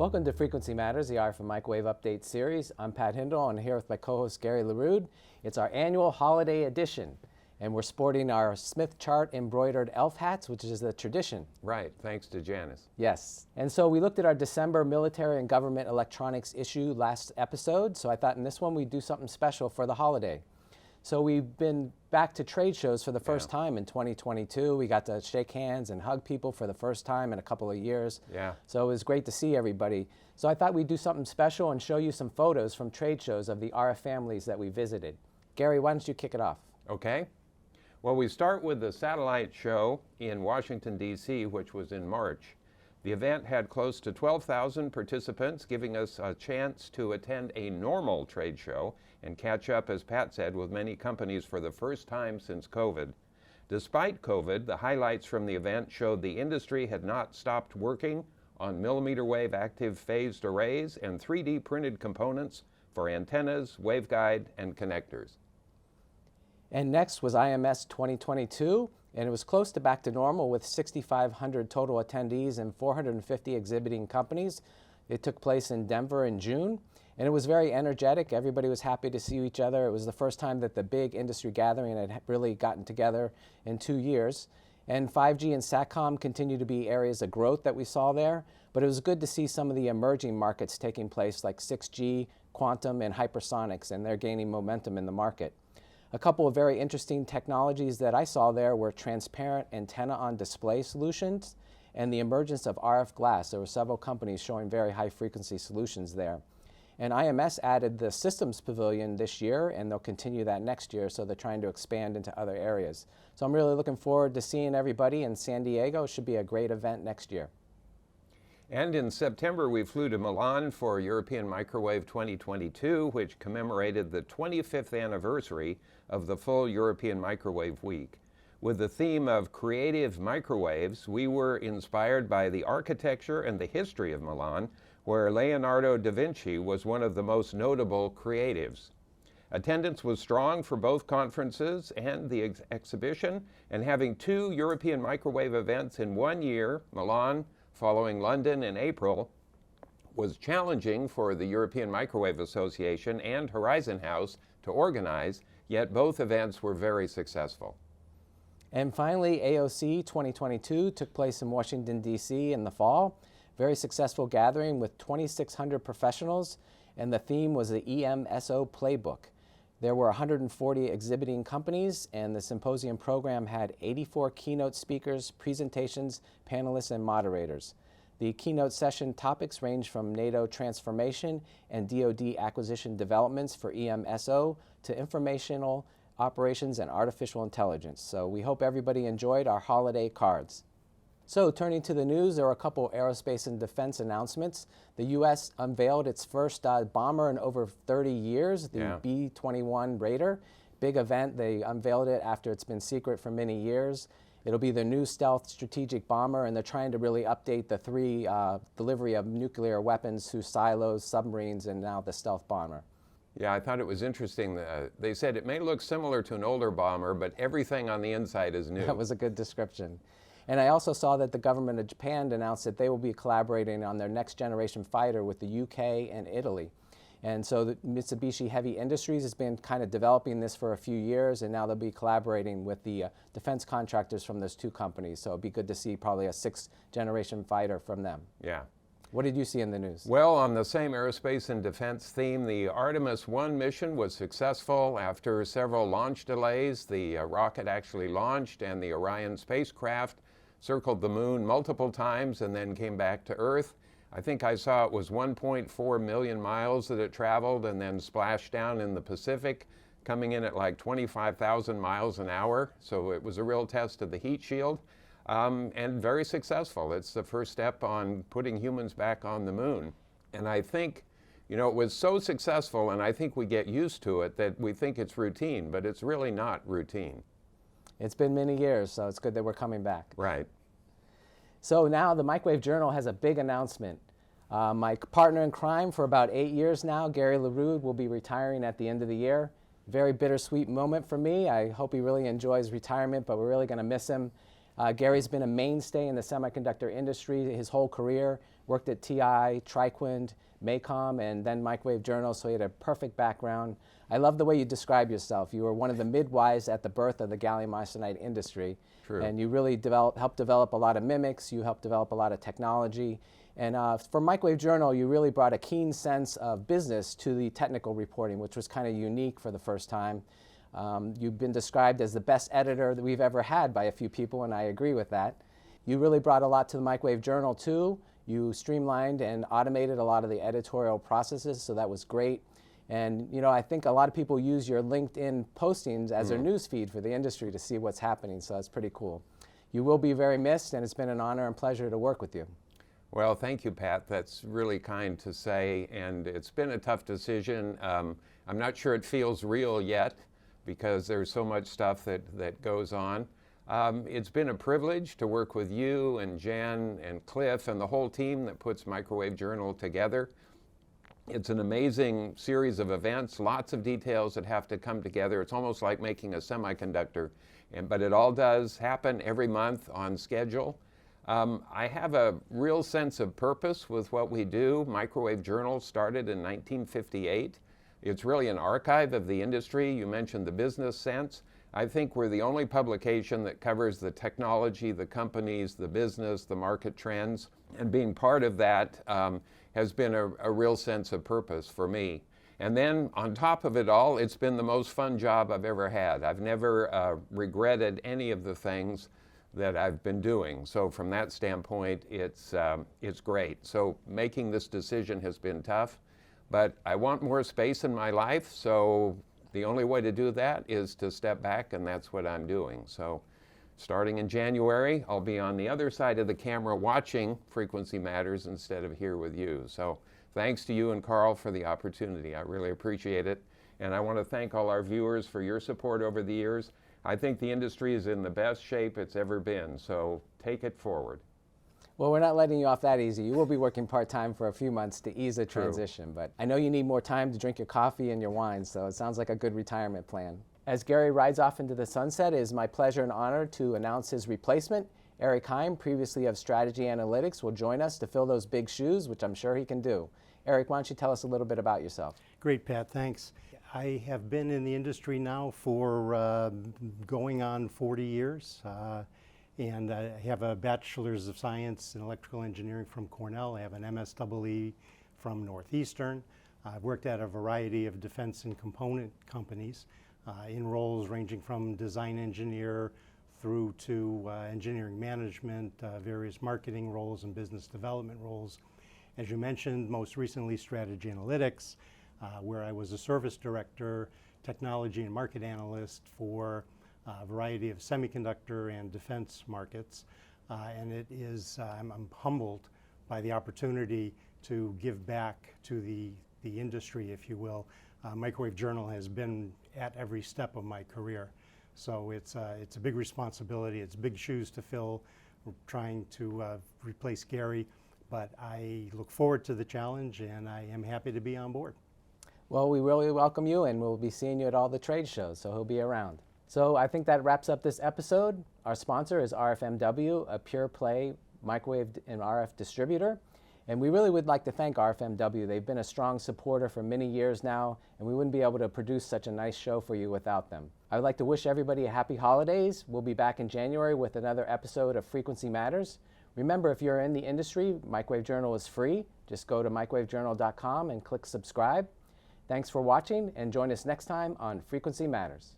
Welcome to Frequency Matters, the RF and Microwave Update series. I'm Pat Hindle, and I'm here with my co-host Gary LaRude. It's our annual holiday edition, and we're sporting our Smith Chart embroidered elf hats, which is a tradition. Right, thanks to Janice. Yes, and so we looked at our December military and government electronics issue last episode, so I thought in this one we'd do something special for the holiday. So we've been back to trade shows for the first time in 2022. We got to shake hands and hug people for the first time in a couple of years. Yeah. So it was great to see everybody. So I thought we'd do something special and show you some photos from trade shows of the RF families that we visited. Gary, why don't you kick it off? Okay. Well, we start with the Satellite Show in Washington, D.C., which was in March. The event had close to 12,000 participants, giving us a chance to attend a normal trade show and catch up, as Pat said, with many companies for the first time since COVID. Despite COVID, the highlights from the event showed the industry had not stopped working on millimeter wave active phased arrays and 3D printed components for antennas, waveguide, and connectors. And next was IMS 2022, and it was close to back to normal with 6,500 total attendees and 450 exhibiting companies. It took place in Denver in June, and it was very energetic. Everybody was happy to see each other. It was the first time that the big industry gathering had really gotten together in 2 years. And 5G and SATCOM continue to be areas of growth that we saw there, but it was good to see some of the emerging markets taking place like 6G, quantum, and hypersonics, and they're gaining momentum in the market. A couple of very interesting technologies that I saw there were transparent antenna on display solutions and the emergence of RF glass. There were several companies showing very high frequency solutions there. And IMS added the systems pavilion this year, and they'll continue that next year, so they're trying to expand into other areas. So I'm really looking forward to seeing everybody in San Diego. It should be a great event next year. And in September, we flew to Milan for European Microwave 2022, which commemorated the 25th anniversary of the full European Microwave Week. With the theme of creative microwaves, we were inspired by the architecture and the history of Milan, where Leonardo da Vinci was one of the most notable creatives. Attendance was strong for both conferences and the exhibition, and having two European microwave events in 1 year, Milan following London in April, was challenging for the European Microwave Association and Horizon House to organize, yet both events were very successful. And finally, AOC 2022 took place in Washington, D.C. in the fall. Very successful gathering with 2,600 professionals, and the theme was the EMSO Playbook. There were 140 exhibiting companies, and the symposium program had 84 keynote speakers, presentations, panelists, and moderators. The keynote session topics range from NATO transformation and DoD acquisition developments for EMSO to informational operations and artificial intelligence. So we hope everybody enjoyed our holiday cards. So turning to the news, there were a couple aerospace and defense announcements. The U.S. unveiled its first bomber in over 30 years, the B-21 Raider. Big event. They unveiled it after it's been secret for many years. It'll be the new stealth strategic bomber, and they're trying to really update the three delivery of nuclear weapons through silos, submarines, and now the stealth bomber. Yeah, I thought it was interesting. They said it may look similar to an older bomber, but everything on the inside is new. That was a good description. And I also saw that the government of Japan announced that they will be collaborating on their next generation fighter with the UK and Italy. And so the Mitsubishi Heavy Industries has been kind of developing this for a few years, and now they'll be collaborating with the defense contractors from those two companies. So it'd be good to see probably a 6th generation fighter from them. Yeah. What did you see in the news? Well, on the same aerospace and defense theme, the Artemis 1 mission was successful. After several launch delays, the rocket actually launched, and the Orion spacecraft circled the moon multiple times and then came back to Earth. I think I saw it was 1.4 million miles that it traveled and then splashed down in the Pacific, coming in at like 25,000 miles an hour. So it was a real test of the heat shield. And very successful. It's the first step on putting humans back on the moon. And I think, you know, it was so successful, and I think we get used to it, that we think it's routine, but it's really not routine. It's been many years, so it's good that we're coming back. Right. So now the Microwave Journal has a big announcement. My partner in crime for about 8 years now, Gary LaRude, will be retiring at the end of the year. Very bittersweet moment for me. I hope he really enjoys retirement, but we're really going to miss him. Gary's been a mainstay in the semiconductor industry his whole career, worked at TI, Triquind, MACOM, and then Microwave Journal, so he had a perfect background. I love the way you describe yourself. You were one of the midwives at the birth of the gallium arsenide industry. True. And you really helped develop a lot of MMICs, you helped develop a lot of technology. And for Microwave Journal, you really brought a keen sense of business to the technical reporting, which was kind of unique for the first time. You've been described as the best editor that we've ever had by a few people, and I agree with that. You really brought a lot to the Microwave Journal, too. You streamlined and automated a lot of the editorial processes, so that was great. And you know, I think a lot of people use your LinkedIn postings as their news feed for the industry to see what's happening, so that's pretty cool. You will be very missed, and it's been an honor and pleasure to work with you. Well, thank you, Pat. That's really kind to say, and it's been a tough decision. I'm not sure it feels real yet because there's so much stuff that goes on. It's been a privilege to work with you and Jen and Cliff and the whole team that puts Microwave Journal together. It's an amazing series of events, lots of details that have to come together. It's almost like making a semiconductor, but it all does happen every month on schedule. I have a real sense of purpose with what we do. Microwave Journal started in 1958. It's really an archive of the industry. You mentioned the business sense. I think we're the only publication that covers the technology, the companies, the business, the market trends, and being part of that has been a real sense of purpose for me. And then on top of it all, it's been the most fun job I've ever had. I've never regretted any of the things that I've been doing. So from that standpoint, it's great. So making this decision has been tough, but I want more space in my life, so the only way to do that is to step back, and that's what I'm doing. So starting in January, I'll be on the other side of the camera watching Frequency Matters instead of here with you. So thanks to you and Carl for the opportunity. I really appreciate it. And I want to thank all our viewers for your support over the years. I think the industry is in the best shape it's ever been, so take it forward. Well, we're not letting you off that easy. You will be working part-time for a few months to ease the transition, but I know you need more time to drink your coffee and your wine, so it sounds like a good retirement plan. As Gary rides off into the sunset, it is my pleasure and honor to announce his replacement. Eric Heim, previously of Strategy Analytics, will join us to fill those big shoes, which I'm sure he can do. Eric, why don't you tell us a little bit about yourself? Great, Pat, thanks. I have been in the industry now for going on 40 years. And I have a Bachelor's of Science in Electrical Engineering from Cornell. I have an MSEE from Northeastern. I've worked at a variety of defense and component companies in roles ranging from design engineer through to engineering management, various marketing roles and business development roles. As you mentioned, most recently Strategy Analytics, where I was a service director, technology and market analyst for a variety of semiconductor and defense markets. And it is, I'm humbled by the opportunity to give back to the industry, if you will. Microwave Journal has been at every step of my career. So it's a big responsibility. It's big shoes to fill. We're trying to replace Gary, but I look forward to the challenge and I am happy to be on board. Well, we really welcome you, and we'll be seeing you at all the trade shows, so he'll be around. So I think that wraps up this episode. Our sponsor is RFMW, a pure play microwave and RF distributor. And we really would like to thank RFMW. They've been a strong supporter for many years now, and we wouldn't be able to produce such a nice show for you without them. I would like to wish everybody a happy holidays. We'll be back in January with another episode of Frequency Matters. Remember, if you're in the industry, Microwave Journal is free. Just go to microwavejournal.com and click subscribe. Thanks for watching, and join us next time on Frequency Matters.